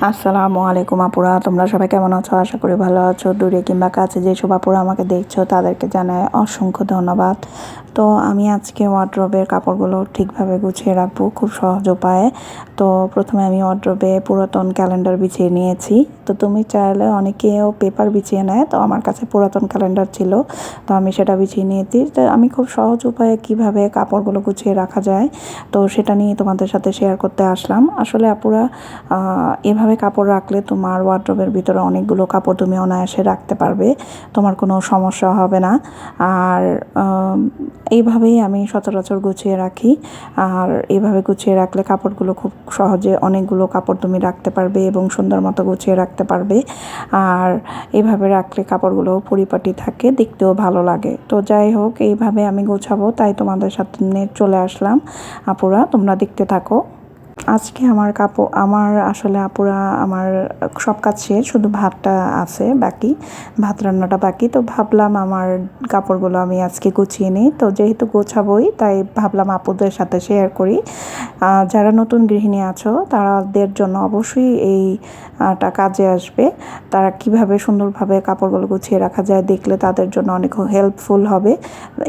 আসসালামু আলাইকুম আপুরা, তোমরা সবাই কেমন আছো? আশা করি ভালো আছো। দূরে কিংবা কাছে যেসব আপুরা আমাকে দেখছো তাদেরকে জানাই অসংখ্য ধন্যবাদ। তো আমি আজকে ওয়ার্ড্রোবের কাপড়গুলো ঠিকভাবে গুছিয়ে রাখবো খুব সহজ উপায়ে। তো প্রথমে আমি ওয়ার্ড্রোবে পুরাতন ক্যালেন্ডার বিছিয়ে নিয়েছি। তো তুমি চাইলে অনেকেও পেপার বিছিয়ে নেয়, তো আমার কাছে পুরাতন ক্যালেন্ডার ছিল, তো আমি সেটা বিছিয়ে নিয়েছি। তো আমি খুব সহজ উপায়ে কিভাবে কাপড়গুলো গুছিয়ে রাখা যায় তো সেটা নিয়ে তোমাদের সাথে শেয়ার করতে আসলাম। আসলে আপুরা এভাবে কাপড় রাখলে তোমার ওয়ার্ড্রোবের ভিতরে অনেকগুলো কাপড় তুমি অনায়াসে রাখতে পারবে, তোমার কোনো সমস্যা হবে না। আর এইভাবেই আমি সচরাচর গুছিয়ে রাখি। আর এইভাবে গুছিয়ে রাখলে কাপড়গুলো খুব সহজে অনেকগুলো কাপড় তুমি রাখতে পারবে এবং সুন্দর মতো গুছিয়ে রাখতে পারবে। আর এইভাবে রাখলে কাপড়গুলো পরিপাটি থাকে, দেখতেও ভালো লাগে। তো যাই হোক, এইভাবে আমি গোছাবো তাই তোমাদের সাথে নিয়ে চলে আসলাম। আপুরা তোমরা দেখতে থাকো। আজকে আমার আসলে আপুরা আমার সব কাজ শেষ, শুধু ভাতটা আছে বাকি, ভাত রান্নাটা বাকি। তো ভাবলাম আমার কাপড়গুলো আমি আজকে গুছিয়ে নিই। তো যেহেতু গোছাবোই তাই ভাবলাম আপুদের সাথে শেয়ার করি। যারা নতুন গৃহিণী আছো তাদের জন্য অবশ্যই এইটা কাজে আসবে। তারা কিভাবে সুন্দরভাবে কাপড়গুলো গুছিয়ে রাখা যায় দেখলে তাদের জন্য অনেক হেল্পফুল হবে,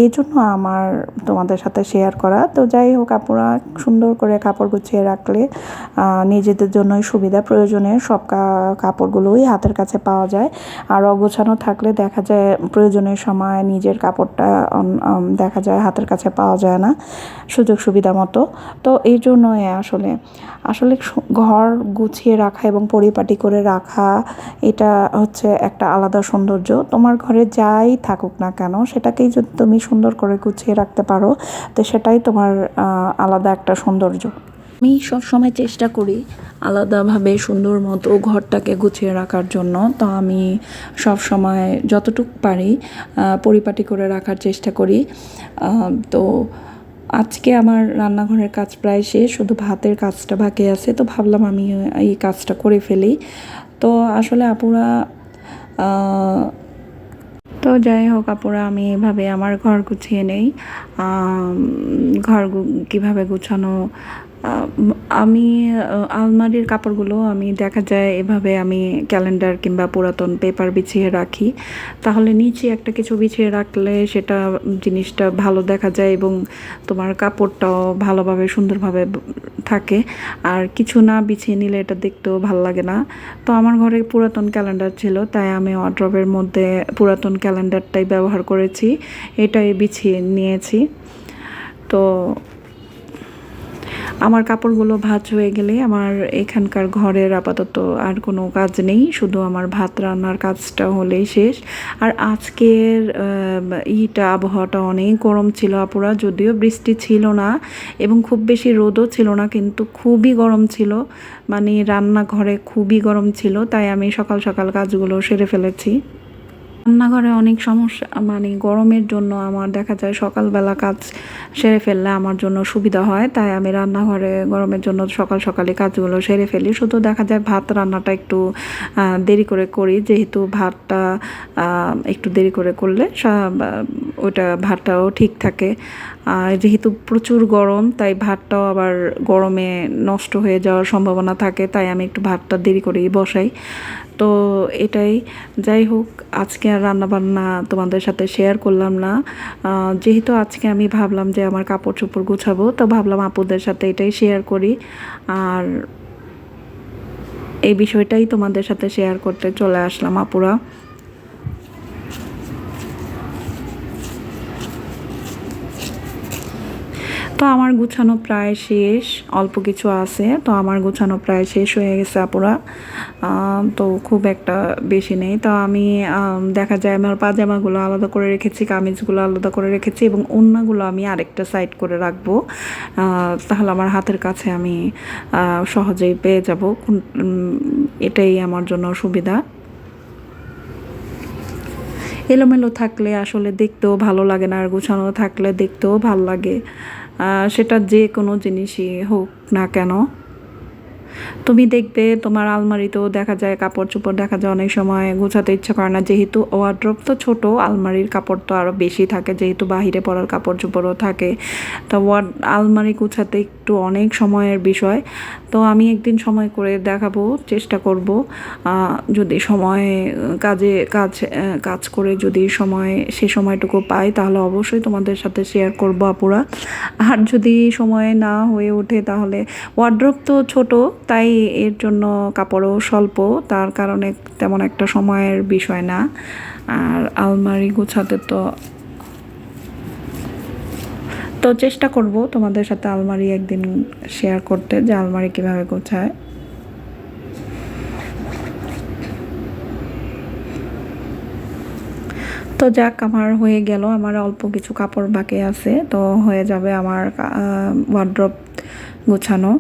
এই জন্য আমার তোমাদের সাথে শেয়ার করা। তো যাই হোক আপুরা, সুন্দর করে কাপড় গুছিয়ে রাখলে নিজেদের জন্যই সুবিধা। প্রয়োজনের সব কাপড়গুলোই হাতের কাছে পাওয়া যায়। আর অগোছানো থাকলে দেখা যায় প্রয়োজনের সময় নিজের কাপড়টা দেখা যায় হাতের কাছে পাওয়া যায় না সুযোগ সুবিধা মতো। তো এই জন্যই আসলে আসলে ঘর গুছিয়ে রাখা এবং পরিপাটি করে রাখা, এটা হচ্ছে একটা আলাদা সৌন্দর্য। তোমার ঘরে যাই থাকুক না কেন সেটাকেই যদি তুমি সুন্দর করে গুছিয়ে রাখতে পারো তো সেটাই তোমার আলাদা একটা সৌন্দর্য। আমি সবসময় চেষ্টা করি আলাদাভাবে সুন্দর মতো ঘরটাকে গুছিয়ে রাখার জন্য। তো আমি সব সময় যতটুকু পারি পরিপাটি করে রাখার চেষ্টা করি। তো আজকে আমার রান্নাঘরের কাজ প্রায় শেষ, শুধু ভাতের কাজটা বাকি আছে। তো ভাবলাম আমি এই কাজটা করে ফেলি। তো আসলে আপুরা তো যাই হোক আপুরা, আমি এভাবে আমার ঘর গুছিয়ে নেই। ঘর কীভাবে গুছানো, আমি আলমারির কাপড়গুলো আমি দেখা যায় এভাবে আমি ক্যালেন্ডার কিংবা পুরাতন পেপার বিছিয়ে রাখি। তাহলে নিচে একটা কিছু বিছিয়ে রাখলে সেটা জিনিসটা ভালো দেখা যায় এবং তোমার কাপড়টাও ভালোভাবে সুন্দরভাবে থাকে। আর কিছু না বিছিয়ে নিলে এটা দেখতেও ভালো লাগে না। তো আমার ঘরে পুরাতন ক্যালেন্ডার ছিল তাই আমি ওয়ার্ড্রবের মধ্যে পুরাতন ক্যালেন্ডারটাই ব্যবহার করেছি, এটাই বিছিয়ে নিয়েছি। তো আমার কাপড়গুলো ভাঁজ হয়ে গেলে আমার এখানকার ঘরের আপাতত আর কোনো কাজ নেই, শুধু আমার ভাত রান্নার কাজটা হলেই শেষ। আর আজকের আবহাওয়াটা অনেক গরম ছিল আপুরা, যদিও বৃষ্টি ছিল না এবং খুব বেশি রোদও ছিল না, কিন্তু খুবই গরম ছিল, মানে রান্নাঘরে খুবই গরম ছিল। তাই আমি সকাল সকাল কাজগুলো সেরে ফেলেছি। রান্নাঘরে অনেক সমস্যা, মানে গরমের জন্য আমার দেখা যায় সকালবেলা কাজ সেরে ফেললে আমার জন্য সুবিধা হয়, তাই আমি রান্নাঘরে গরমের জন্য সকাল সকালে কাজগুলো সেরে ফেলি। শুধু দেখা যায় ভাত রান্নাটা একটু দেরি করে করি, যেহেতু ভাতটা একটু দেরি করে করলে ওইটা ভাতটাও ঠিক থাকে। আর যেহেতু প্রচুর গরম তাই ভাতটাও আবার গরমে নষ্ট হয়ে যাওয়ার সম্ভাবনা থাকে, তাই আমি একটু ভাতটা দেরি করেই বসাই। তো এটাই। যাই হোক, আজকে আর রান্নাবান্না তোমাদের সাথে শেয়ার করলাম না, যেহেতু আজকে আমি ভাবলাম যে আমার কাপড় চোপড় গুছাবো, তো ভাবলাম আপুদের সাথে এটাই শেয়ার করি। আর এই বিষয়টাই তোমাদের সাথে শেয়ার করতে চলে আসলাম আপুরা। তো আমার গুছানো প্রায় শেষ, অল্প কিছু আছে। তো আমার গুছানো প্রায় শেষ হয়ে গেছে আপুরা, তো খুব একটা বেশি নেই। তো আমি দেখা যায় আমার পাজামাগুলো আলাদা করে রেখেছি, কামিজগুলো আলাদা করে রেখেছি এবং ওড়নাগুলো আমি আরেকটা সাইড করে রাখবো। তাহলে আমার হাতের কাছে আমি সহজেই পেয়ে যাব, এটাই আমার জন্য সুবিধা। এলোমেলো থাকলে আসলে দেখতেও ভালো লাগে না, আর গুছানো থাকলে দেখতেও ভালো লাগে, সেটা যে কোনো জিনিসই হোক না কেন। তুমি দেখবে তোমার আলমারিতেও দেখা যায় কাপড় চোপড় দেখা যায় অনেক সময় গোছাতে ইচ্ছা করে না, যেহেতু ওয়ার্ড্রপ তো ছোট, আলমারির কাপড় তো আরও বেশি থাকে, যেহেতু বাহিরে পরার কাপড় চোপড়ও থাকে। তো আলমারি গোছাতে একটু অনেক সময়ের বিষয়। তো আমি একদিন সময় করে দেখাবো, চেষ্টা করব। যদি সময় কাজ করে যদি সে সময়টুকু পাই তাহলে অবশ্যই তোমাদের সাথে শেয়ার করব আপুরা। আর যদি সময় না হয়ে ওঠে তাহলে ওয়ার্ড্রপ তো ছোট, তাই এর জন্য কাপড়ও স্বল্প, তার কারণে তেমন একটা সময়ের বিষয় না। আর আলমারি গোছাতে তো চেষ্টা করব তোমাদের সাথে আলমারি একদিন শেয়ার করতে, যে আলমারি কীভাবে গোছায়। তো যাক, আমার হয়ে গেল, আমার অল্প কিছু কাপড় বাকি আছে, তো হয়ে যাবে আমার ওয়ার্ড্রপ গোছানো।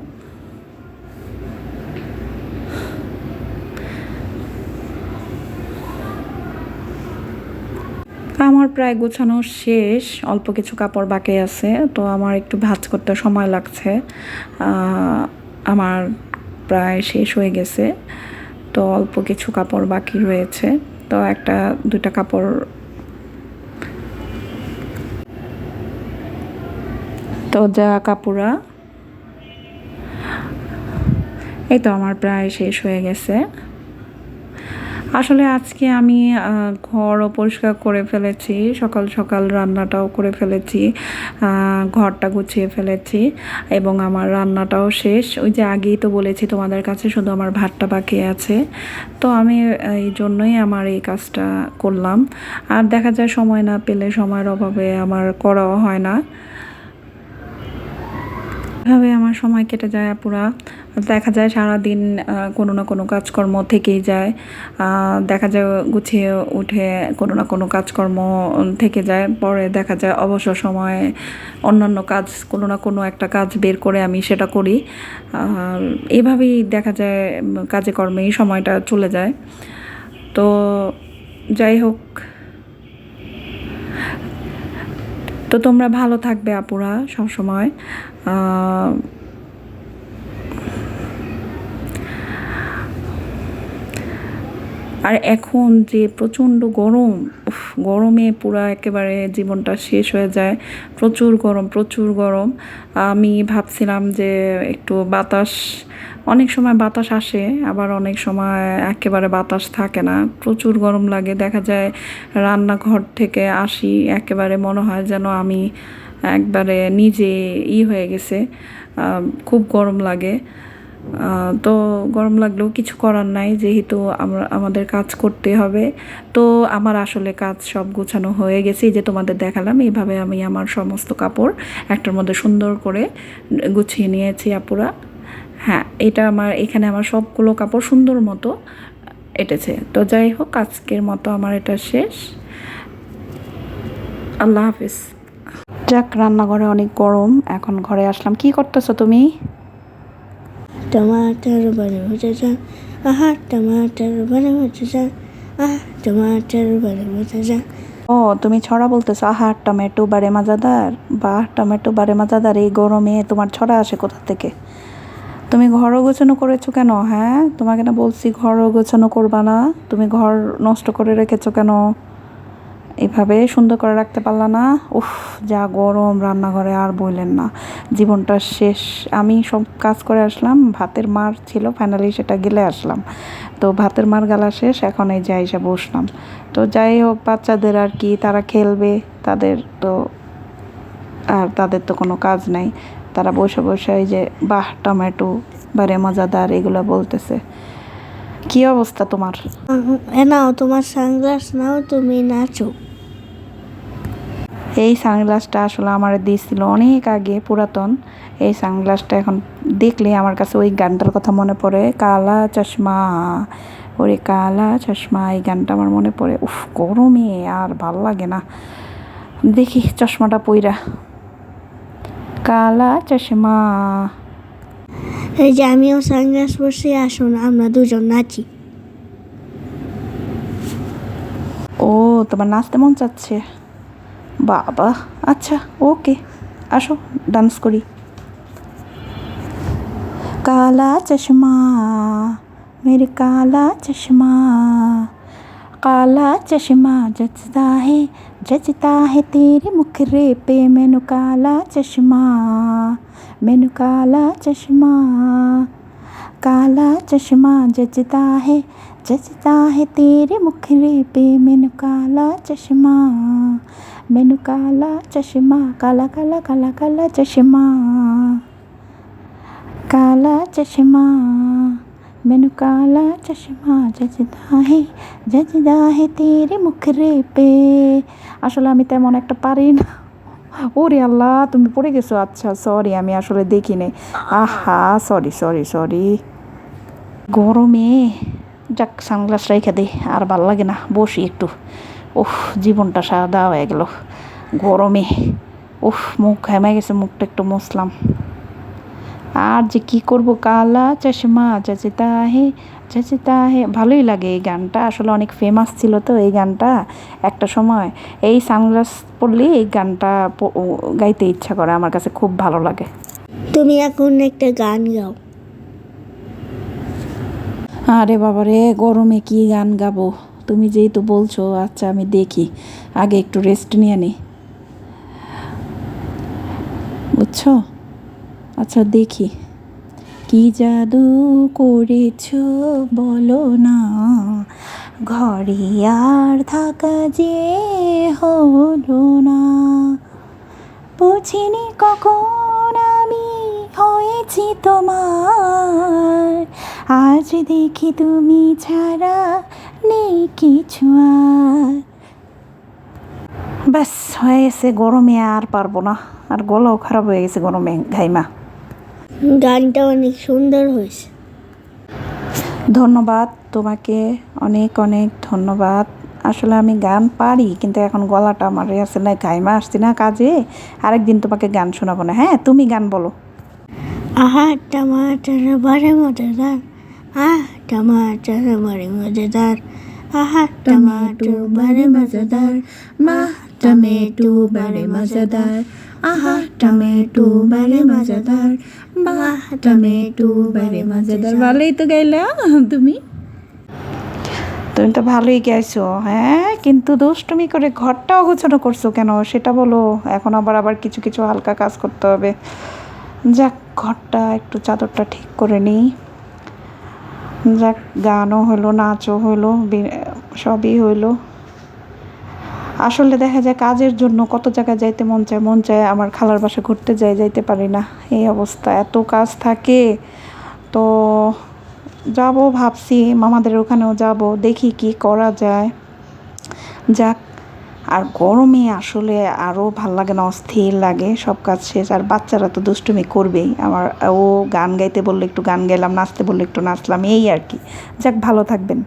আমার প্রায় গোছানো শেষ, অল্প কিছু কাপড় বাকি আছে, তো আমার একটু ভাঁজ করতে সময় লাগছে। আমার প্রায় শেষ হয়ে গেছে, তো অল্প কিছু কাপড় বাকি রয়েছে, তো একটা দুটা কাপড়। তো যা কাপড়া, এই তো আমার প্রায় শেষ হয়ে গেছে। আসলে আজকে আমি ঘরও পরিষ্কার করে ফেলেছি, সকাল সকাল রান্নাটাও করে ফেলেছি, ঘরটা গুছিয়ে ফেলেছি, এবং আমার রান্নাটাও শেষ। ওই যে আগেই তো বলেছি তোমাদের কাছে, শুধু আমার ভাতটা বাকি আছে, তো আমি এই জন্যই আমার এই কাজটা করলাম। আর দেখা যায় সময় না পেলে, সময়ের অভাবে আমার করাও হয় না। এভাবে আমার সময় কেটে যায় পুরা। দেখা যায় সারাদিন কোনো না কোনো কাজকর্ম থেকেই যায়, দেখা যায় গুছিয়ে উঠে কোনো না কোনো কাজকর্ম থেকে যায়, পরে দেখা যায় অবসর সময়ে অন্যান্য কাজ, কোনো না কোনো একটা কাজ বের করে আমি সেটা করি। এভাবেই দেখা যায় কাজে কর্মেই সময়টা চলে যায়। তো যাই হোক, তো তোমরা ভালো থাকবে আপুরা সব সময়। আর এখন যে প্রচণ্ড গরম, গরমে পুরা একেবারে জীবনটা শেষ হয়ে যায়। প্রচুর গরম, প্রচুর গরম। আমি ভাবছিলাম যে একটু বাতাস, অনেক সময় বাতাস আসে, আবার অনেক সময় একেবারে বাতাস থাকে না, প্রচুর গরম লাগে। দেখা যায় রান্নাঘর থেকে আসি, একেবারে মনে হয় যেন আমি একবারে নিজে হয়ে গেছে, খুব গরম লাগে। তো গরম লাগলেও কিছু করার নাই, যেহেতু আমাদের কাজ করতে হবে। তো আমার আসলে কাজ সব গোছানো হয়ে গেছে, যে তোমাদের দেখালাম এইভাবে আমি আমার সমস্ত কাপড় একটার মধ্যে সুন্দর করে গুছিয়ে নিয়েছি আপুরা। হ্যাঁ, এখানে আমার সবগুলো কাপড় সুন্দর মতো এঁটেছে। তো যাই হোক, আজকের মতো আমার এটা শেষ। আল্লাহ হাফিজ। যাক, রান্নাঘরে অনেক গরম, এখন ঘরে আসলাম। কি করতেছো তুমি? टमाटर बड़े भजा जा, आहा टमाटर बड़े भजा जा, आहा टमाटर बड़े भजा जा। ও, তুমি ছড়া বলতেছো? আহা টমেটো বারে মজাদার, বাহ টমেটো বারে মজাদার। এই গরমে তোমার ছড়া আসে কোথা থেকে? তুমি ঘরও গোছানো করেছো কেন? হ্যাঁ, তোমাকে না বলছি ঘরও গোছানো করবা না, তুমি ঘর নষ্ট করে রেখেছো কেন? এভাবে সুন্দর করে রাখতে পারলা না? উফ, যা গরম রান্নাঘরে, আর বললেন না, জীবনটা শেষ। আমি সব কাজ করে আসলাম, ভাতের মার ছিল, ফাইনালি সেটা গেলে আসলাম। তো ভাতের মার গালা শেষ, এখন এই যে এসে বসলাম। তো যাই হোক, বাচ্চাদের আর কি, তারা খেলবে, তাদের তো কোনো কাজ নাই, তারা বসে বসে এই যে বাহ টমেটো বারে মজাদার এগুলো বলতেছে। কি অবস্থা তোমার? নাও তোমার সানগ্লাস নাও, তুমি নাচো। এই সানগ্লাসটা আসলে আমার দিয়েছিল অনেক আগে, পুরাতন। এই সানগ্লাসটা এখন দেখলে আমার কাছে ওই গানটার কথা মনে পড়ে, কালা চশমা, ওরে কালা চশমা, এই গানটা আমার মনে পড়ে। উফ, গরমে আর ভাল লাগে না। দেখি চশমাটা পইরা, কালা চশমা। এই যে আমিও সানগ্লাস পরছি, আসুন আমরা দুজন নাচি। ও, তোমার নাচতে মন চাচ্ছে? বাবা, আচ্ছা ওকে, আসো ডান্স করি। काला चश्मा मेरे काला चश्मा जचता है तेरे मुखरे पे मैनू काला चश्मा जचता है तेरे मुखरे पे मैनू काला चश्मा काला काला काला काला चश्मा मैनू काला चश्मा जचता है तेरे मुखरे पे। আসলে আমি তেমন একটা পারি না। ওরে আল্লাহ, তুমি পড়ে গেছো? আচ্ছা সরি, আমি আসলে দেখিনি। আহা সরি। গরমে যাক সানগ্লাস রেখে দে, আর ভাল লাগে না, বসি একটু। জীবনটা সাদা হয়ে গেল গরমে। মুখ ঘেমে গেছে, মুখটা একটু মুছলাম। আর যে কি করব, কালা চশমা জচতা হে। ভালোই লাগে এই গানটা, আসলে অনেক ফেমাস ছিল তো এই গানটা একটা সময়। এই সানগ্লাস পরলে এই গানটা গাইতে ইচ্ছা করে, আমার কাছে খুব ভালো লাগে। তুমি এখন একটা গান গাও। আরে বাবারে, গরমে কি গান গাবো? তুমি যেহেতু বলছো, আচ্ছা আমি দেখি, আগে একটু রেস্ট নিয়ে নিই, বুঝছো? আচ্ছা দেখি, কি জাদু করেছো বলো না, ঘরে আর থাকা যে হলো না, বুঝিনি কখন আমি হয়েছি তোমার, আজ দেখি তুমি ছাড়া নেই কিছু আর। ব্যাস হয়ে গেছে, গরমে আর পারবো না, আর গলাও খারাপ হয়ে গেছে গরমে ঘাইমা। গানটা অনেক সুন্দর হয়েছে। ধন্যবাদ তোমাকে, অনেক অনেক ধন্যবাদ। আসলে আমি গান পারি, কিন্তু এখন গলাটা আমার আছে না, ঘাইমা আসছি না কাজে। আরেকদিন তোমাকে গান শোনাবো না, হ্যাঁ? তুমি গান বলো। আহা টমাটার বড়ে মজাদার, টমাটার বড়ে মজাদার, টমাটো বড়ে মজাদার, টমেটো বড়ে মজাদার, টমেটো বড়ে মজাদার, টমেটো বড়ে মজাদার। ভালোই তো গাইলা তুমি তো ভালোই গাইছো, হ্যাঁ, কিন্তু দুষ্টুমি করে ঘরটা অগোছানো করছো কেন সেটা বলো। এখন আবার কিছু কিছু হালকা কাজ করতে হবে। যাক, ঘরটা একটু চাদরটা ঠিক করে নিই। যাক, গানও হলো, নাচও হলো, সবই হইলো। আসলে দেখা যায় কাজের জন্য কত জায়গায় যাইতে মন চায়, আমার খালার বাসা ঘুরতে যাইতে পারি না, এই অবস্থা, এত কাজ থাকে। তো যাব ভাবছি, মামাদের ওখানেও যাব, দেখি কি করা যায়। যাক, আর গরমে আসলে আরও ভাল লাগে না, অস্থির লাগে, সব কাজ শেষ। আর বাচ্চারা তো দুষ্টুমি করবেই, ও গান গাইতে বললে একটু গান গাইলাম, নাচতে বললে একটু নাচলাম, এই আর কি। যাক, ভালো থাকবেন।